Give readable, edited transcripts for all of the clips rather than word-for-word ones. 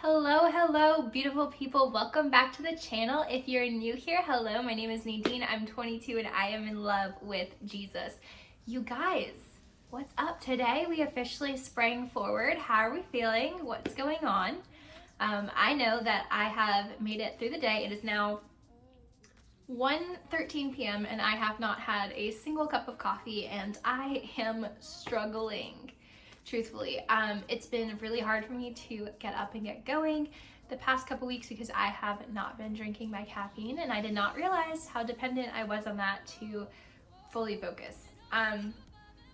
Hello, beautiful people. Welcome back to the channel. If you're new here, hello, my name is Nadine. I'm 22 and I am in love with Jesus. You guys, what's up? Today we officially sprang forward. How are we feeling? What's going on? I know that I have made it through the day. It is now 1:13 p.m. and I have not had a single cup of coffee and I am struggling. Truthfully, it's been really hard for me to get up and get going the past couple weeks because I have not been drinking my caffeine and I did not realize how dependent I was on that to fully focus.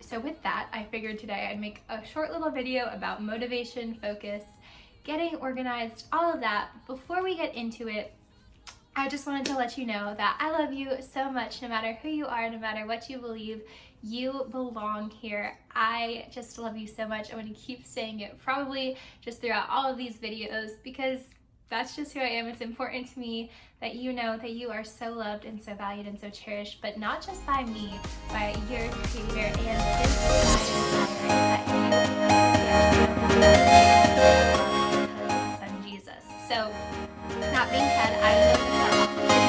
So with that, I figured today I'd make a short little video about motivation, focus, getting organized, all of that. Before we get into it, I just wanted to let you know that I love you so much. No matter who you are, no matter what you believe, you belong here. I just love you so much. I'm going to keep saying it probably just throughout all of these videos because that's just who I am. It's important to me that you know that you are so loved and so valued and so cherished, but not just by me, by your creator and his son Jesus. So that being said, I'm going to start off the video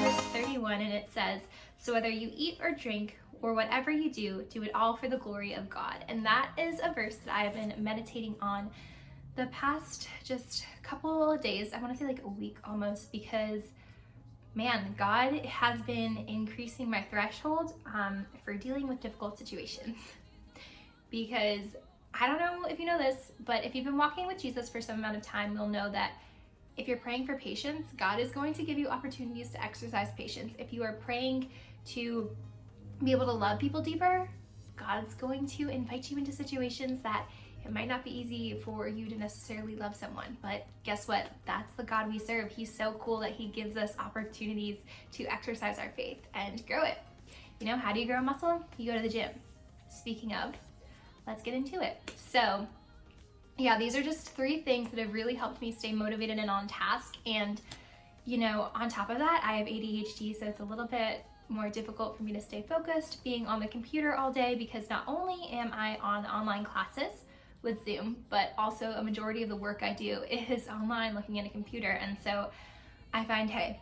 verse 31, and it says, "So whether you eat or drink or whatever you do, do it all for the glory of God." And that is a verse that I have been meditating on the past just couple of days. I want to say like a week almost, because man, God has been increasing my threshold for dealing with difficult situations. Because I don't know if you know this, but if you've been walking with Jesus for some amount of time, you'll know that if you're praying for patience, God is going to give you opportunities to exercise patience. If you are praying to be able to love people deeper, God's going to invite you into situations that it might not be easy for you to necessarily love someone. But guess what? That's the God we serve. He's so cool that he gives us opportunities to exercise our faith and grow it. You know, how do you grow a muscle? You go to the gym. Speaking of, let's get into it. So yeah, these are just 3 things that have really helped me stay motivated and on task. And, you know, on top of that, I have ADHD, so it's a little bit more difficult for me to stay focused being on the computer all day, because not only am I on online classes with Zoom, but also a majority of the work I do is online looking at a computer. And so I find, hey,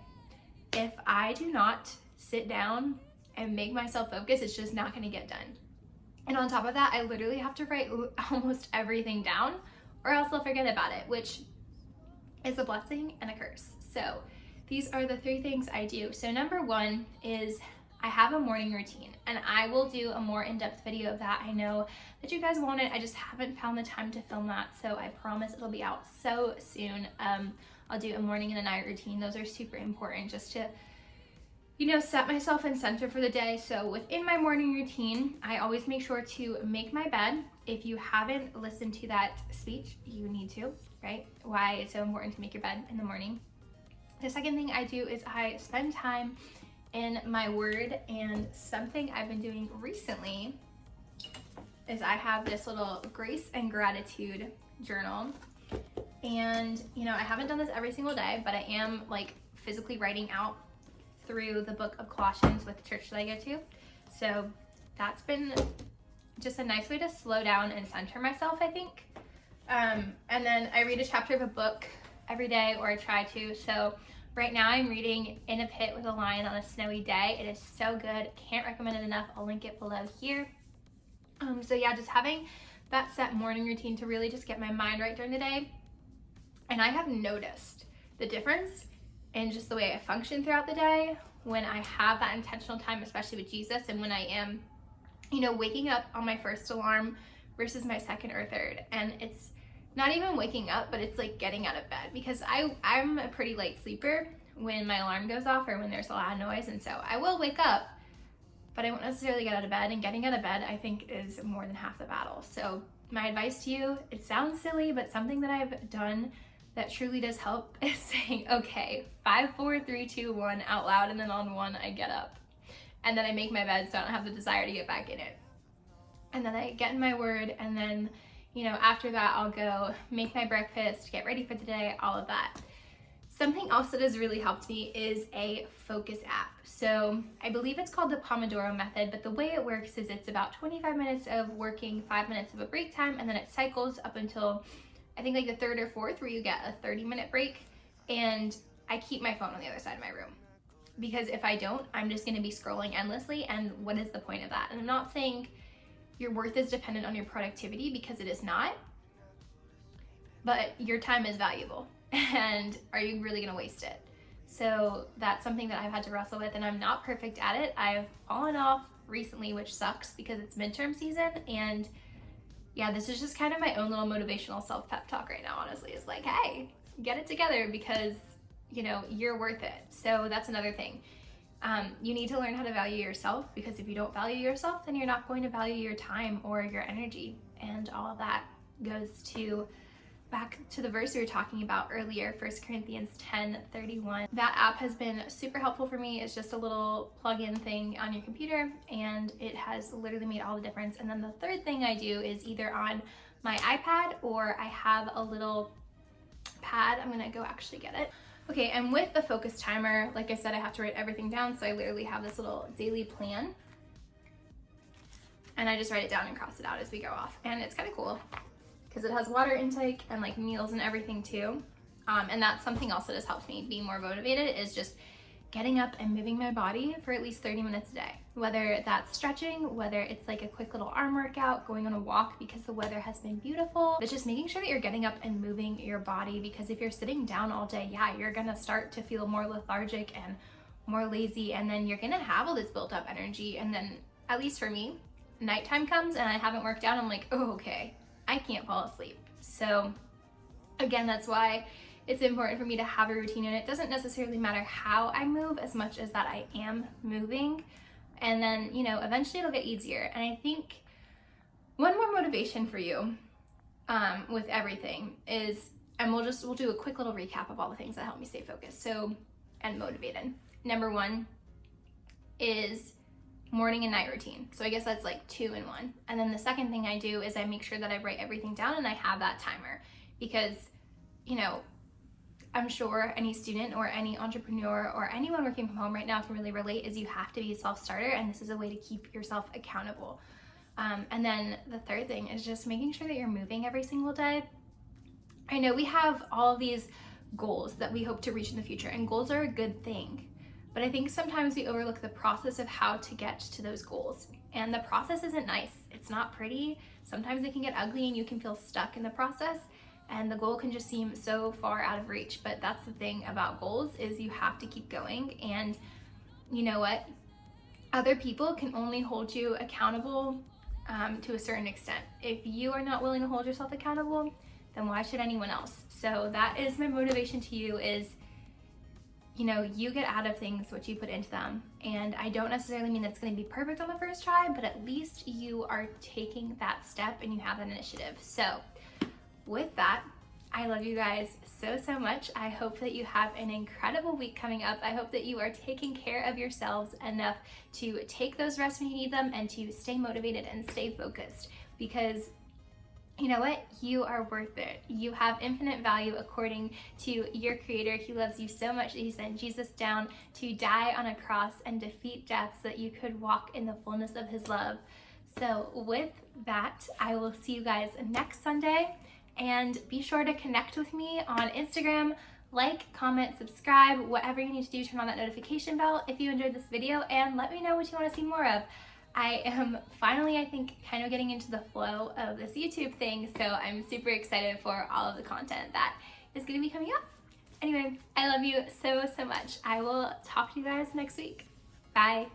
if I do not sit down and make myself focus, it's just not gonna get done. And on top of that, I literally have to write almost everything down or else I'll forget about it, which is a blessing and a curse. So these are the 3 things I do. So number 1 is I have a morning routine, and I will do a more in-depth video of that. I know that you guys want it. I just haven't found the time to film that, so I promise it'll be out so soon. I'll do a morning and a night routine. Those are super important just to, you know, set myself in center for the day. So within my morning routine, I always make sure to make my bed. If you haven't listened to that speech, you need to, right? Why it's so important to make your bed in the morning. The second thing I do is I spend time in my word, and something I've been doing recently is I have this little grace and gratitude journal. And, you know, I haven't done this every single day, but I am like physically writing out through the book of Colossians with the church that I go to. So that's been just a nice way to slow down and center myself, I think. And then I read a chapter of a book every day, or I try to. So right now I'm reading In a Pit with a Lion on a Snowy Day. It is so good. Can't recommend it enough. I'll link it below here. So yeah, just having that set morning routine to really just get my mind right during the day. And I have noticed the difference in just the way I function throughout the day when I have that intentional time, especially with Jesus, and when I am, you know, waking up on my first alarm versus my second or third. And it's not even waking up, but it's like getting out of bed, because I'm a pretty light sleeper when my alarm goes off or when there's a loud noise. And so I will wake up, but I won't necessarily get out of bed, and getting out of bed, I think, is more than half the battle. So my advice to you, it sounds silly, but something that I've done that truly does help is saying, okay, 5, 4, 3, 2, 1 out loud, and then on 1 I get up. And then I make my bed so I don't have the desire to get back in it. And then I get in my word, and then, you know, after that I'll go make my breakfast, get ready for the day, all of that. Something else that has really helped me is a focus app. So I believe it's called the Pomodoro method, but the way it works is it's about 25 minutes of working, 5 minutes of a break time, and then it cycles up until I think like the third or fourth where you get a 30-minute break. And I keep my phone on the other side of my room, because if I don't, I'm just going to be scrolling endlessly, and what is the point of that? And I'm not saying your worth is dependent on your productivity, because it is not, but your time is valuable, and are you really going to waste it? So that's something that I've had to wrestle with, and I'm not perfect at it. I've fallen off recently, which sucks because it's midterm season, and yeah, this is just kind of my own little motivational self-pep talk right now, honestly. It's like, hey, get it together, because you're worth it. So that's another thing. You need to learn how to value yourself, because if you don't value yourself, then you're not going to value your time or your energy. And all of that goes back to the verse we were talking about earlier, 1 Corinthians 10:31. That app has been super helpful for me. It's just a little plug-in thing on your computer, and it has literally made all the difference. And then the third thing I do is either on my iPad, or I have a little pad. I'm gonna go actually get it. Okay, and with the focus timer, like I said, I have to write everything down, so I literally have this little daily plan, and I just write it down and cross it out as we go off. And it's kind of cool because it has water intake and like meals and everything too. And that's something else that has helped me be more motivated, is just getting up and moving my body for at least 30 minutes a day. Whether that's stretching, whether it's like a quick little arm workout, going on a walk because the weather has been beautiful. But just making sure that you're getting up and moving your body, because if you're sitting down all day, yeah, you're gonna start to feel more lethargic and more lazy, and then you're gonna have all this built up energy. And then, at least for me, nighttime comes and I haven't worked out, I'm like, oh, okay, I can't fall asleep. So again, that's why it's important for me to have a routine, and it doesn't necessarily matter how I move as much as that I am moving. And then, eventually it'll get easier. And I think one more motivation for you with everything is, and we'll do a quick little recap of all the things that help me stay focused and motivated. Number one is morning and night routine. So I guess that's like 2 in 1. And then the second thing I do is I make sure that I write everything down and I have that timer, because, I'm sure any student or any entrepreneur or anyone working from home right now can really relate, is you have to be a self-starter, and this is a way to keep yourself accountable. And then the third thing is just making sure that you're moving every single day. I know we have all of these goals that we hope to reach in the future, and goals are a good thing, but I think sometimes we overlook the process of how to get to those goals. And the process isn't nice. It's not pretty. Sometimes it can get ugly and you can feel stuck in the process, and the goal can just seem so far out of reach. But that's the thing about goals, is you have to keep going. And you know what? Other people can only hold you accountable to a certain extent. If you are not willing to hold yourself accountable, then why should anyone else? So that is my motivation to you, is you get out of things what you put into them. And I don't necessarily mean that's going to be perfect on the first try, but at least you are taking that step and you have that initiative. So with that, I love you guys so much. I hope that you have an incredible week coming up. I hope that you are taking care of yourselves enough to take those rests when you need them, and to stay motivated and stay focused, because you know what? You are worth it. You have infinite value according to your Creator. He loves you so much that He sent Jesus down to die on a cross and defeat death so that you could walk in the fullness of His love. So with that, I will see you guys next Sunday. And be sure to connect with me on Instagram, like, comment, subscribe, whatever you need to do, turn on that notification bell if you enjoyed this video, and let me know what you want to see more of. I am finally, I think, kind of getting into the flow of this YouTube thing, so I'm super excited for all of the content that is going to be coming up. Anyway, I love you so much. I will talk to you guys next week. Bye.